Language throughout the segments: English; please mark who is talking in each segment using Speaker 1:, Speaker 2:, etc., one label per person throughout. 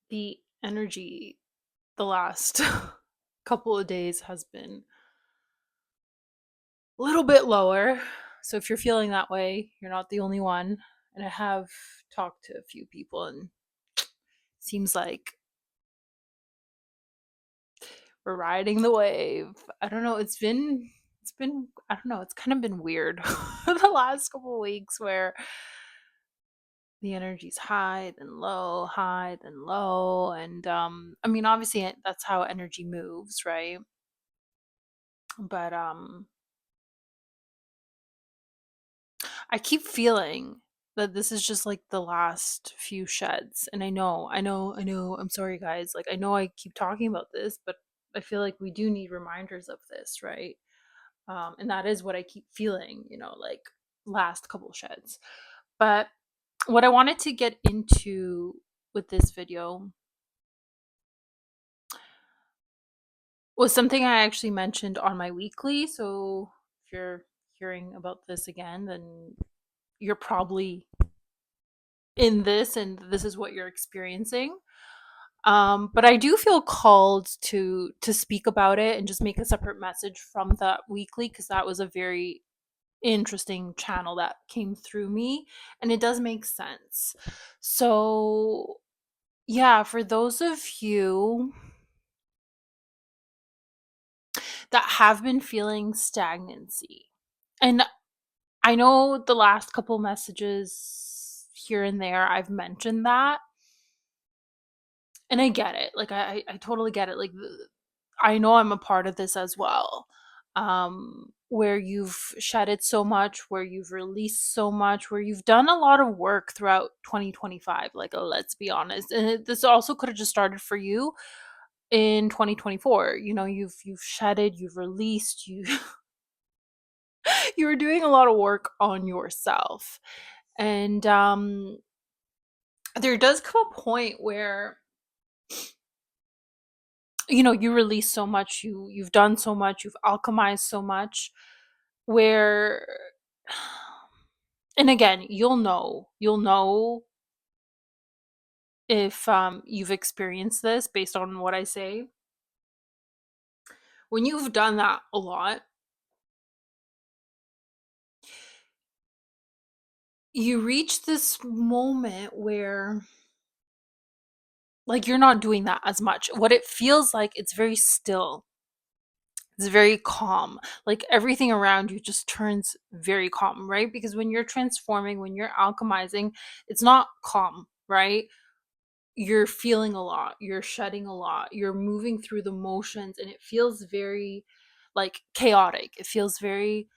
Speaker 1: The energy the last couple of days has been a little bit lower. So if you're feeling that way, you're not the only one. And I have talked to a few people, and it seems like we're riding the wave. I don't know, it's been I don't know, it's kind of been weird the last couple of weeks where the energy's high then low, and I mean obviously that's how energy moves, right? But I keep feeling that this is just like the last few sheds. And I know, I'm sorry guys. Like I know I keep talking about this, but I feel like we do need reminders of this, right? And that is what I keep feeling, like last couple sheds. But what I wanted to get into with this video was something I actually mentioned on my weekly. So if you're hearing about this again, then you're probably in this and this is what you're experiencing. But I do feel called to speak about it and just make a separate message from that weekly, because that was a very interesting channel that came through me, and it does make sense. So yeah, for those of you that have been feeling stagnancy, and I know the last couple messages here and there I've mentioned that, and I get it. Like I totally get it. Like I know I'm a part of this as well. Where you've shedded so much, where you've released so much, where you've done a lot of work throughout 2025. Like let's be honest, and this also could have just started for you in 2024. You've shedded, you've released, you were doing a lot of work on yourself, and there does come a point where you release so much, you've done so much, you've alchemized so much, where and again, you'll know if you've experienced this based on what I say. When you've done that a lot, you reach this moment where like you're not doing that as much. What it feels like, it's very still. It's very calm. Like everything around you just turns very calm, right? Because when you're transforming, when you're alchemizing, it's not calm, right? You're feeling a lot, you're shedding a lot, you're moving through the motions, and it feels very like chaotic. It feels very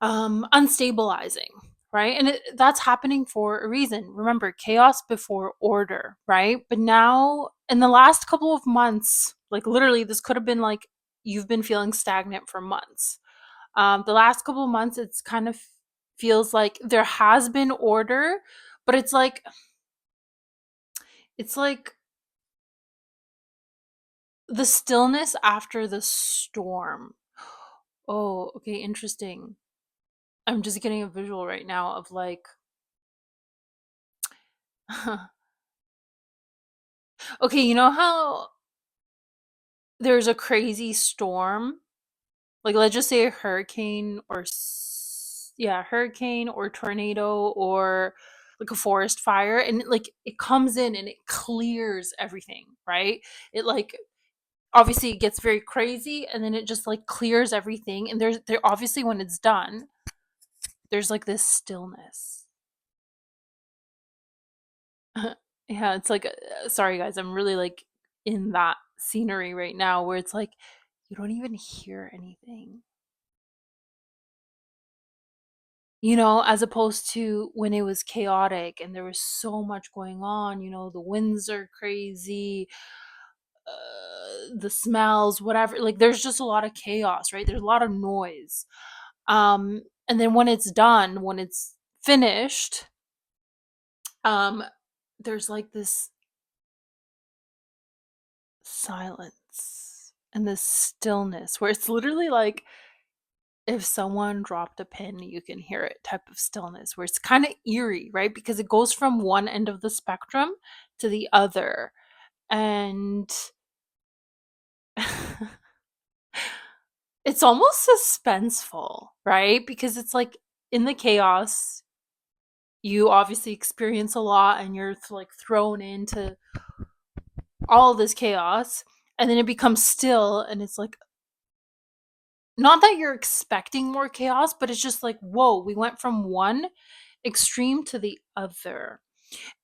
Speaker 1: unstabilizing, right? And that's happening for a reason. Remember, chaos before order, right? But now in the last couple of months, like literally this could have been like you've been feeling stagnant for months. The last couple of months it's kind of feels like there has been order, but it's like the stillness after the storm. Oh, okay, interesting. I'm just getting a visual right now of like okay, you know how there's a crazy storm? Like let's just say a hurricane or yeah, hurricane or tornado or like a forest fire, and like it comes in and it clears everything, right? It like obviously it gets very crazy and then it just like clears everything, and there obviously when it's done, there's like this stillness. Yeah, it's like sorry guys, I'm really like in that scenery right now where it's like you don't even hear anything. As opposed to when it was chaotic and there was so much going on, the winds are crazy, the smells, whatever. Like there's just a lot of chaos, right? There's a lot of noise. And then when it's done, when it's finished, um, there's like this silence and this stillness where it's literally like if someone dropped a pin, you can hear it type of stillness where it's kind of eerie, right? Because it goes from one end of the spectrum to the other. And it's almost suspenseful, right? Because it's like in the chaos, you obviously experience a lot and you're like thrown into all this chaos, and then it becomes still, and it's like, not that you're expecting more chaos, but it's just like, whoa, we went from one extreme to the other.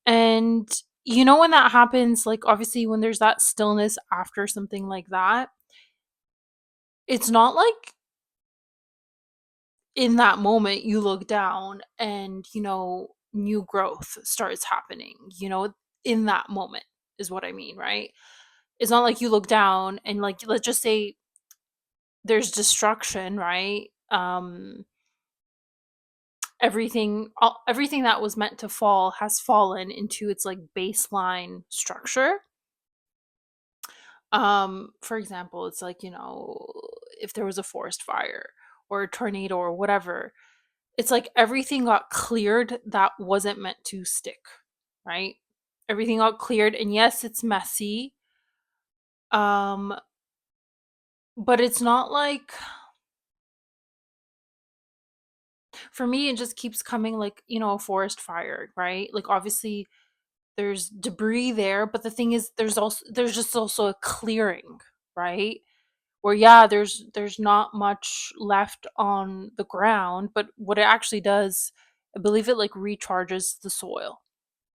Speaker 1: And when that happens, like obviously when there's that stillness after something like that, it's not like in that moment you look down and new growth starts happening, in that moment is what I mean, right? It's not like you look down and, like, let's just say there's destruction, right? Everything that was meant to fall has fallen into its like baseline structure. For example, it's like, if there was a forest fire or a tornado or whatever, it's like everything got cleared that wasn't meant to stick, right? Everything got cleared, and yes, it's messy. Um, but it's not like, for me, it just keeps coming like, a forest fire, right? Like obviously there's debris there, but the thing is there's just also a clearing, right? Where, yeah, there's not much left on the ground, but what it actually does, I believe it like recharges the soil.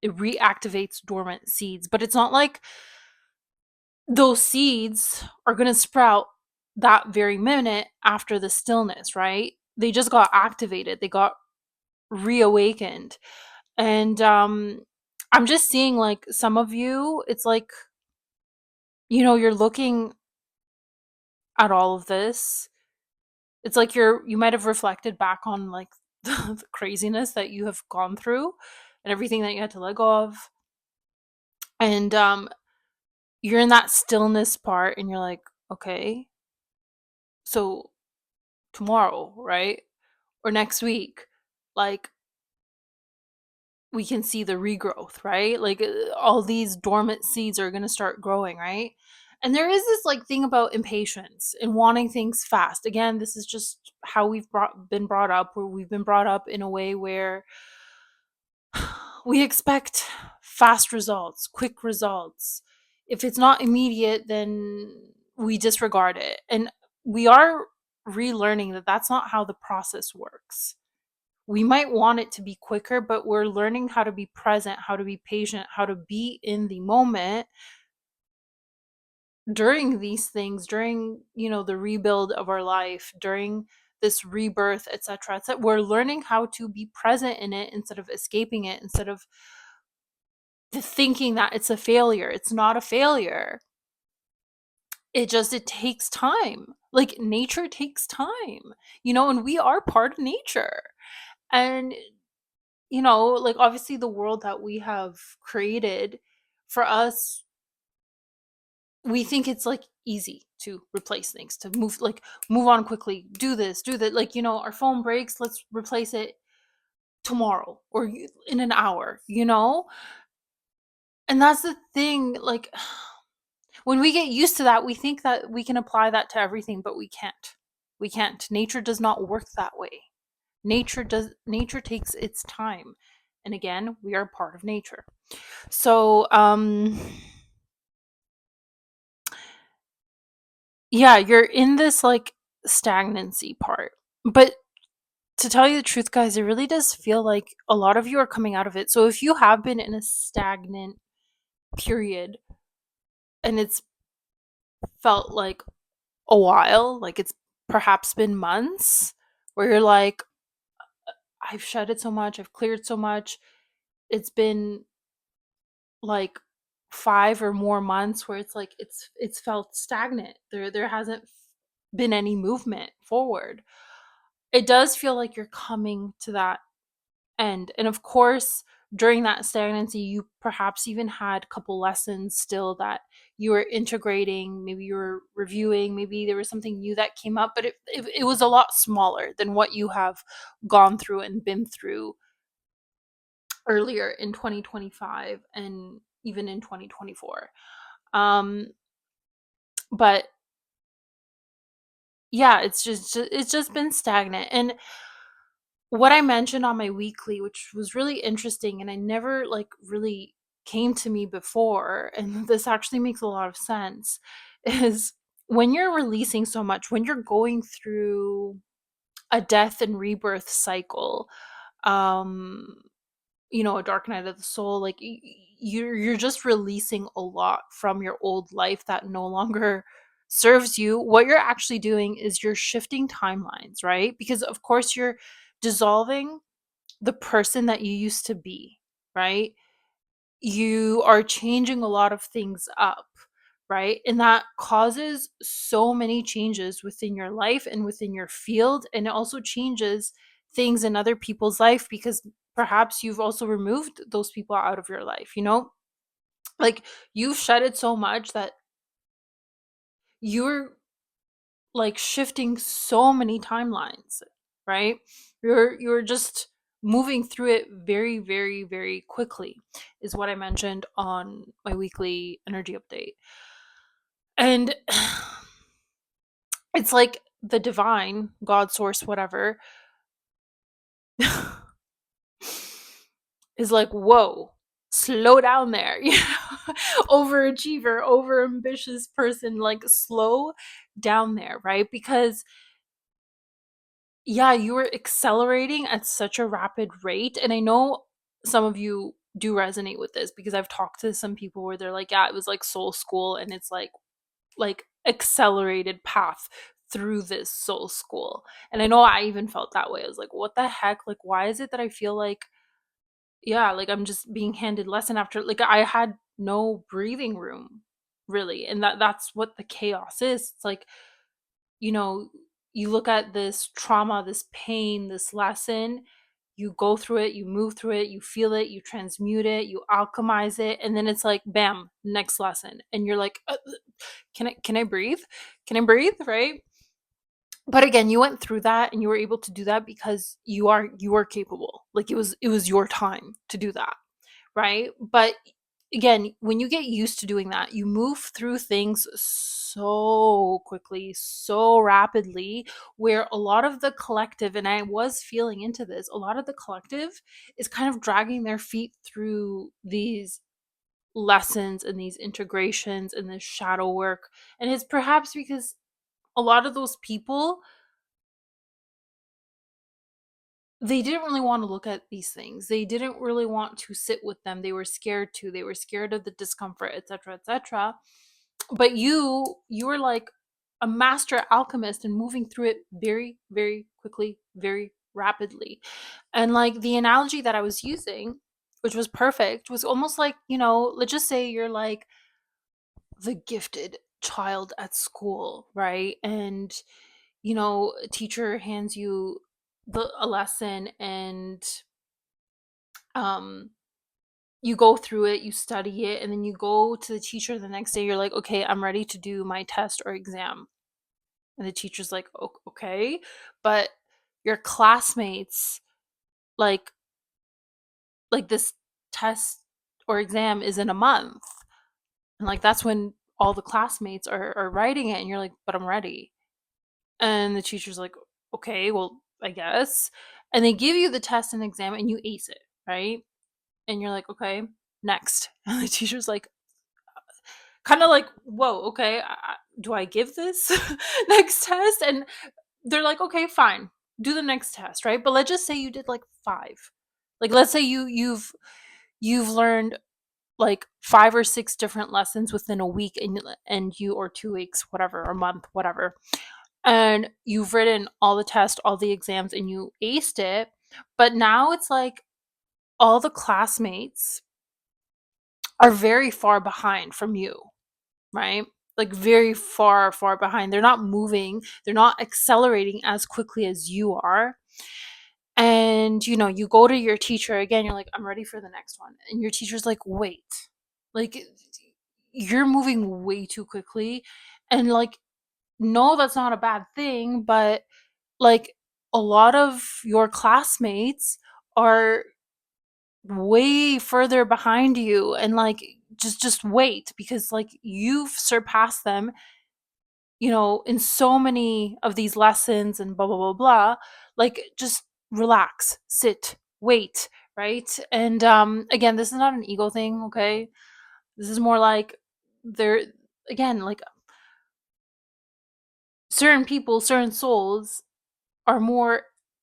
Speaker 1: It reactivates dormant seeds, but it's not like those seeds are going to sprout that very minute after the stillness, right? They just got activated. They got reawakened. And I'm just seeing like some of you, it's like, you're looking at all of this. It's like you might have reflected back on like the craziness that you have gone through and everything that you had to let go of. And you're in that stillness part and you're like, okay, so tomorrow, right? Or next week, like, we can see the regrowth, right? Like, all these dormant seeds are going to start growing, right? And there is this like thing about impatience and wanting things fast. Again, this is just how been brought up, where we've been brought up in a way where we expect fast results, quick results. If it's not immediate, then we disregard it. And we are relearning that that's not how the process works. We might want it to be quicker, but we're learning how to be present, how to be patient, how to be in the moment during these things, during, the rebuild of our life, during this rebirth, etc. etc. We're learning how to be present in it instead of escaping it, instead of thinking that it's a failure. It's not a failure. It takes time. Like nature takes time, and we are part of nature. And like obviously the world that we have created for us, we think it's like easy to replace things, to move on quickly, do this, do that. Like, our phone breaks, let's replace it tomorrow or in an hour, and that's the thing. Like, when we get used to that, we think that we can apply that to everything, but we can't. We can't. Nature does not work that way. Nature takes its time. And again, we are part of nature. So, yeah, you're in this like stagnancy part. But to tell you the truth, guys, it really does feel like a lot of you are coming out of it. So if you have been in a stagnant period and it's felt like a while, like it's perhaps been months, where you're like, I've shedded so much, I've cleared so much. It's been like 5 or more months where it's like it's felt stagnant. There hasn't been any movement forward. It does feel like you're coming to that end. And of course, during that stagnancy, you perhaps even had a couple lessons still that you were integrating, maybe you were reviewing, maybe there was something new that came up, but it was a lot smaller than what you have gone through and been through earlier in 2025 and even in 2024. Um, but yeah, it's just been stagnant. And what I mentioned on my weekly, which was really interesting and I never like really came to me before, and this actually makes a lot of sense, is when you're releasing so much, when you're going through a death and rebirth cycle, um a dark night of the soul, like you're just releasing a lot from your old life that no longer serves you. What you're actually doing is you're shifting timelines, right? Because of course you're dissolving the person that you used to be, right? You are changing a lot of things up, right? And that causes so many changes within your life and within your field. And it also changes things in other people's life because perhaps you've also removed those people out of your life, Like you've shedded so much that you're like shifting so many timelines, right? You're just moving through it very, very, very quickly, is what I mentioned on my weekly energy update. And it's like the divine, God source, whatever, is like, whoa, slow down there. Overachiever, over ambitious person, like slow down there, right? Because yeah, you were accelerating at such a rapid rate. And I know some of you do resonate with this because I've talked to some people where they're like, yeah, it was like soul school and it's like accelerated path through this soul school. And I know I even felt that way. I was like, what the heck? Like, why is it that I feel like, yeah, like I'm just being handed lesson after, like I had no breathing room really. And that's what the chaos is. It's like, you know, you look at this trauma, this pain, this lesson, you go through it, you move through it, you feel it, you transmute it, you alchemize it, and then it's like bam, next lesson. And you're like, can I breathe? Can I breathe, right? But again, you went through that and you were able to do that because you are capable. Like it was your time to do that, right? But again, when you get used to doing that, you move through things so quickly, so rapidly, where a lot of the collective, and I was feeling into this, a lot of the collective is kind of dragging their feet through these lessons and these integrations and this shadow work. And it's perhaps because a lot of those people, they didn't really want to look at these things. They didn't really want to sit with them. They were scared to. They were scared of the discomfort, etc., etc. But you were like a master alchemist and moving through it very, very quickly, very rapidly. And like the analogy that I was using, which was perfect, was almost like, let's just say you're like the gifted child at school, right? And a teacher hands you a lesson, and um you go through it, you study it, and then you go to the teacher the next day. You're like, okay, I'm ready to do my test or exam. And the teacher's like, okay, but your classmates, like this test or exam is in a month. And like that's when all the classmates are writing it, and you're like, but I'm ready. And the teacher's like, okay, well, I guess. And they give you the test and exam and you ace it, right? And you're like, okay, next. And the teacher's like, kind of like, whoa, okay, do I give this next test? And they're like, okay, fine, do the next test, right? But let's just say you did like five. Like, let's say you've learned like 5 or 6 different lessons within a week, and you, or 2 weeks, whatever, a month, whatever, and you've written all the tests, all the exams, and you aced it. But now it's like all the classmates are very far behind from you, right? Like very far, far behind. They're not moving, they're not accelerating as quickly as you are. And you go to your teacher again, you're like, I'm ready for the next one. And your teacher's like, wait, like you're moving way too quickly. And like, no, that's not a bad thing, but like a lot of your classmates are way further behind you, and like just wait, because like you've surpassed them, in so many of these lessons and blah blah blah blah. Like just relax, sit, wait, right? And again, this is not an ego thing, okay? This is more like there again, like certain people, certain souls are more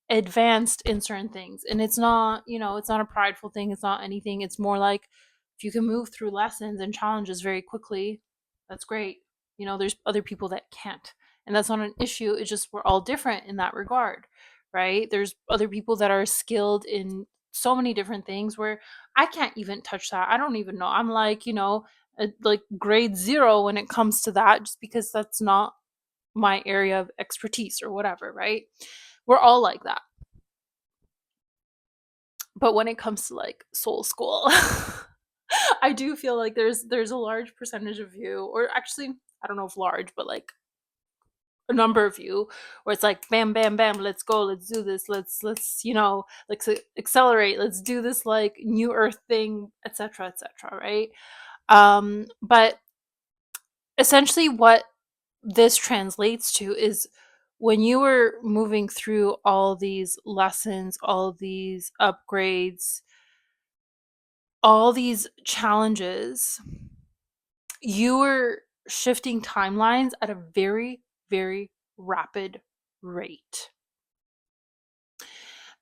Speaker 1: advanced in certain things. And it's not, it's not a prideful thing, it's not anything. It's more like if you can move through lessons and challenges very quickly, that's great. There's other people that can't. And that's not an issue. It's just we're all different in that regard, right? There's other people that are skilled in so many different things where I can't even touch that. I don't even know. I'm like, like grade 0 when it comes to that, just because that's not my area of expertise or whatever, right? We're all like that. But when it comes to like soul school, I do feel like there's a large percentage of you, or actually, I don't know if large, but like a number of you, where it's like bam bam bam, let's go, let's do this, let's like accelerate, let's do this like new earth thing, etc etc, right? But essentially what this translates to is when you were moving through all these lessons, all these upgrades, all these challenges, you were shifting timelines at a very, very rapid rate.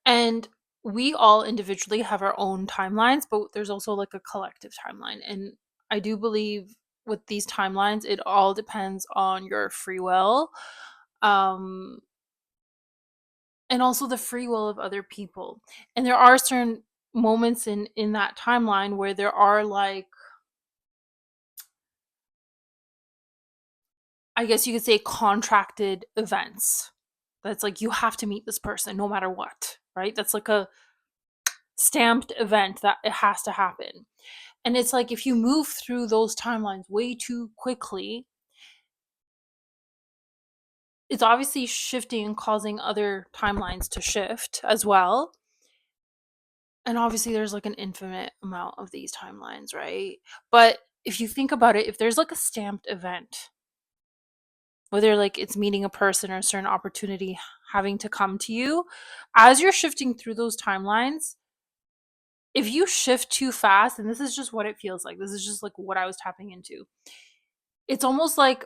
Speaker 1: And we all individually have our own timelines, but there's also like a collective timeline. And I do believe with these timelines, it all depends on your free will. Um, and also the free will of other people. And there are certain moments in that timeline where there are like, I guess you could say, contracted events. That's like you have to meet this person no matter what, right? That's like a stamped event that it has to happen. And it's like if you move through those timelines way too quickly, it's obviously shifting and causing other timelines to shift as well. And obviously there's like an infinite amount of these timelines, right? But if you think about it, if there's like a stamped event, whether like it's meeting a person or a certain opportunity having to come to you, as you're shifting through those timelines, if you shift too fast, and this is just what it feels like, this is just like what I was tapping into, it's almost like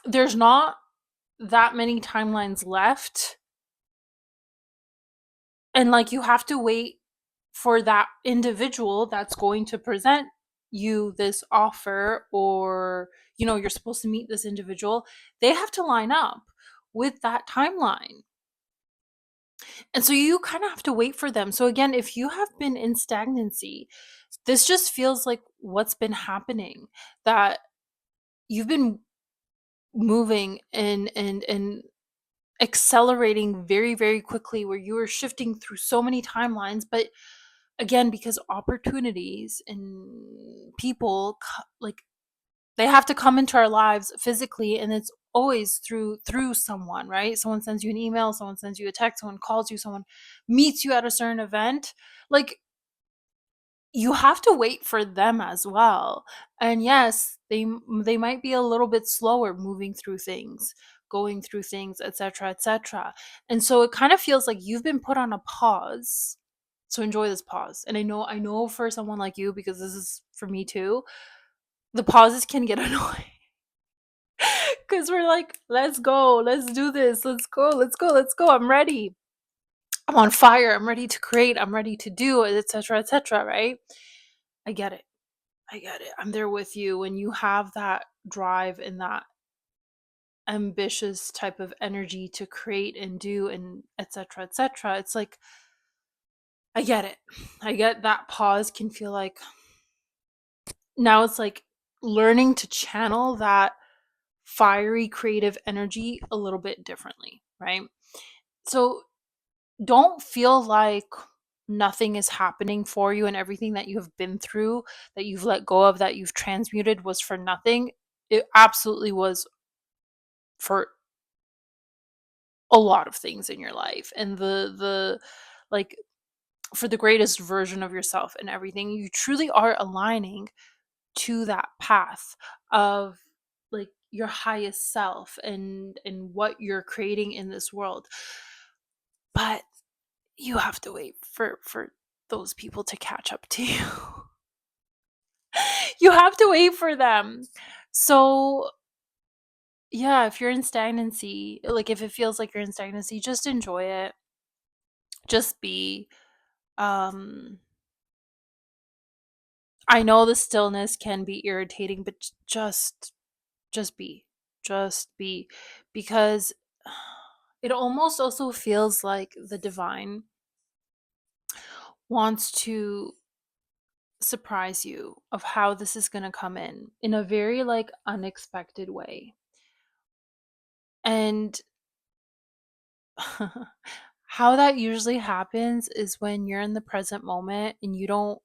Speaker 1: there's not that many timelines left, and like you have to wait for that individual that's going to present you this offer, or you're supposed to meet this individual. They have to line up with that timeline. And so you kind of have to wait for them. So again, if you have been in stagnancy, this just feels like what's been happening, that you've been moving and accelerating very, very quickly, where you are shifting through so many timelines. But again, because opportunities and people like they have to come into our lives physically, and it's always through someone, right? Someone sends you an email, someone sends you a text, someone calls you, someone meets you at a certain event. Like you have to wait for them as well. And yes, they might be a little bit slower moving through things, going through things, etc etc. And so it kind of feels like you've been put on a pause. So enjoy this pause. And I know for someone like you, because this is for me too, the pauses can get annoying. Because we're like, let's go, let's do this, let's go, let's go, let's go, I'm ready, I'm on fire, I'm ready to create, I'm ready to do it, etc etc, right? I get it. I get it. I'm there with you. When you have that drive and that ambitious type of energy to create and do and etc etc, it's like I get it. I get that pause can feel like now it's like learning to channel that fiery creative energy a little bit differently, right? So don't feel like nothing is happening for you, and everything that you have been through, that you've let go of, that you've transmuted, was for nothing. It absolutely was for a lot of things in your life. And the like for the greatest version of yourself and everything. You truly are aligning to that path of like your highest self and what you're creating in this world. But you have to wait for those people to catch up to you. You have to wait for them. So, yeah, if you're in stagnancy, like if it feels like you're in stagnancy, just enjoy it. Just be. Um I know the stillness can be irritating, but just be. Just be, because it almost also feels like the divine wants to surprise you of how this is going to come in a very like unexpected way. And how that usually happens is when you're in the present moment and you don't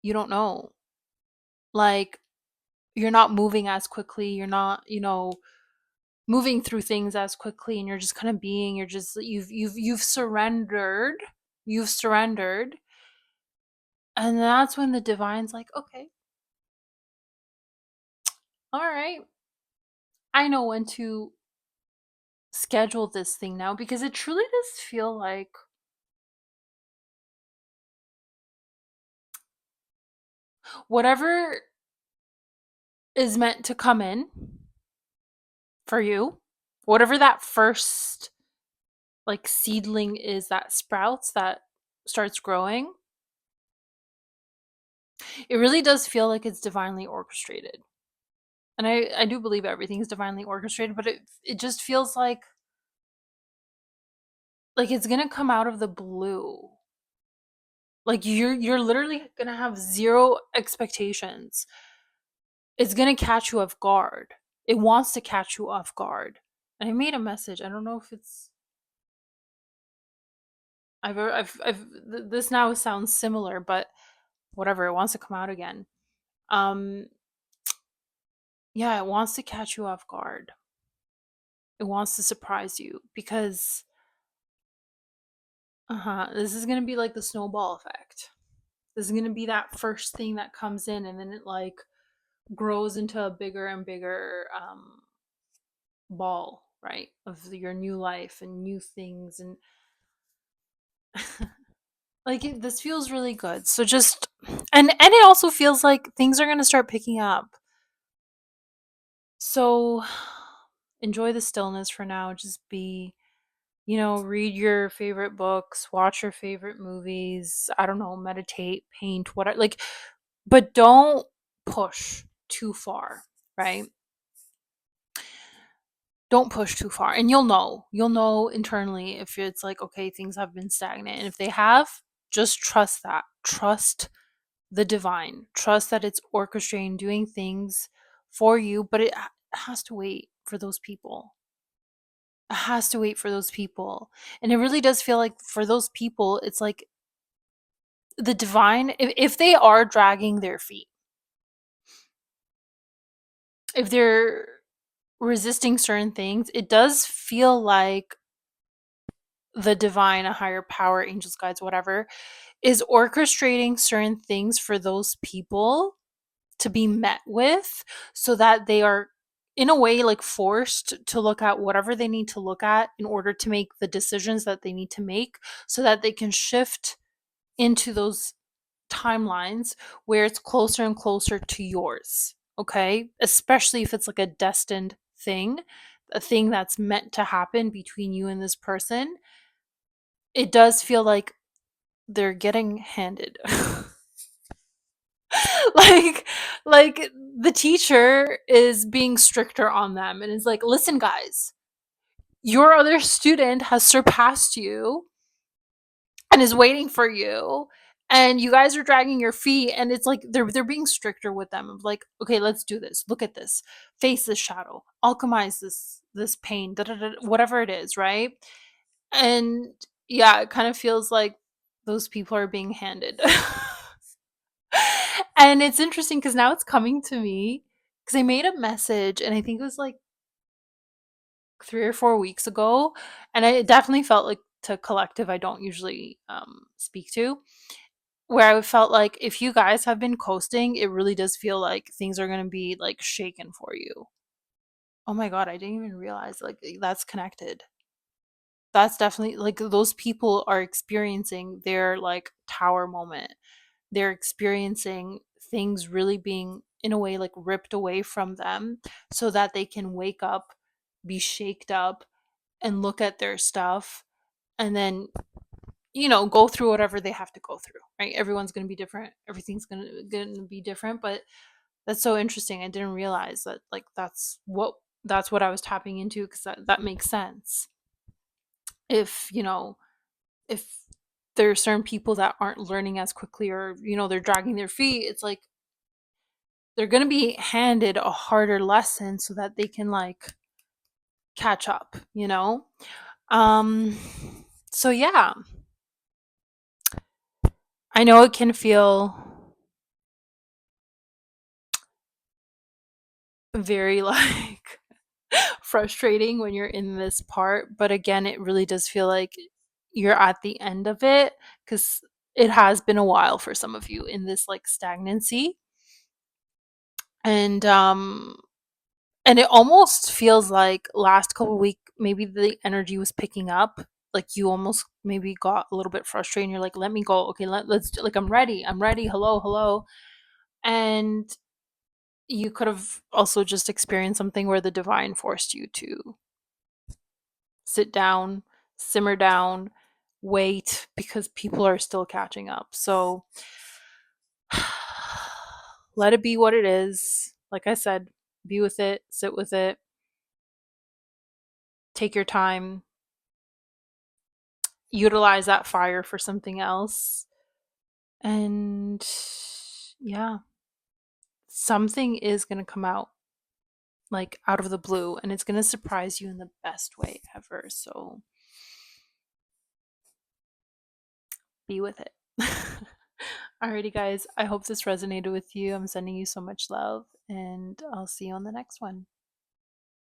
Speaker 1: know. Like you're not moving as quickly, you're not, moving through things as quickly, and you're just kind of being, you're just you've surrendered. You've surrendered. And that's when the divine's like, "Okay, all right. I know when to schedule this thing now," because it truly does feel like whatever is meant to come in for you, whatever that first like seedling is that sprouts, that starts growing, it really does feel like it's divinely orchestrated. And I do believe everything is divinely orchestrated, but it just feels like it's gonna come out of the blue. Like you're literally gonna have zero expectations. It's gonna catch you off guard. It wants to catch you off guard. And I made a message. I don't know if it's this now sounds similar, but whatever. It wants to come out again. Um, yeah, it wants to catch you off guard. It wants to surprise you because, this is gonna be like the snowball effect. This is gonna be that first thing that comes in, and then it like grows into a bigger and bigger ball, right, of your new life and new things. And like this feels really good. So just, and it also feels like things are going to start picking up. So enjoy the stillness for now. Just be, read your favorite books, watch your favorite movies, I don't know, meditate, paint, whatever, like, but don't push too far, right? Don't push too far, and you'll know internally if it's like, okay, things have been stagnant, and if they have, just trust that. Trust the divine. Trust that it's orchestrating, doing things for you, but it has to wait for those people. It has to wait for those people. And it really does feel like for those people, it's like the divine, if they are dragging their feet, if they're resisting certain things, it does feel like the divine, a higher power, angels, guides, whatever, is orchestrating certain things for those people to be met with, so that they are in a way like forced to look at whatever they need to look at in order to make the decisions that they need to make, so that they can shift into those timelines where it's closer and closer to yours. Okay, especially if it's like a destined thing, a thing that's meant to happen between you and this person. It does feel like they're getting handed. like like the teacher is being stricter on them and is like, listen guys, your other student has surpassed you and is waiting for you, and you guys are dragging your feet. And it's like they're being stricter with them of like, okay, let's do this, look at this, face this shadow, alchemize this pain, da, da, da, whatever it is, right? And yeah, it kind of feels like those people are being handed. And it's interesting because now it's coming to me, because I made a message and I think it was like 3 or 4 weeks ago, and it definitely felt like to collective I don't usually speak to, where I felt like if you guys have been coasting, it really does feel like things are going to be like shaken for you. Oh my God, I didn't even realize like that's connected. That's definitely like those people are experiencing their like tower moment. They're experiencing things really being in a way like ripped away from them so that they can wake up, be shaked up, and look at their stuff and then go through whatever they have to go through, right? Everyone's going to be different, everything's going to be different, but that's so interesting. I didn't realize that like that's what I was tapping into, because that makes sense. If if there are certain people that aren't learning as quickly, or they're dragging their feet, it's like they're going to be handed a harder lesson so that they can like catch up. um so yeah, I know it can feel very like frustrating when you're in this part, but again, it really does feel like you're at the end of it, because it has been a while for some of you in this like stagnancy. And it almost feels like last couple week maybe the energy was picking up, like you almost maybe got a little bit frustrated and you're like, let me go, okay, let's like, I'm ready, hello, hello. And you could have also just experienced something where the divine forced you to sit down, simmer down, wait, because people are still catching up. So let it be what it is. Like I said, be with it, sit with it, take your time, utilize that fire for something else. And yeah, something is going to come out like out of the blue, and it's going to surprise you in the best way ever. So be with it. Alrighty, guys. I hope this resonated with you. I'm sending you so much love, and I'll see you on the next one.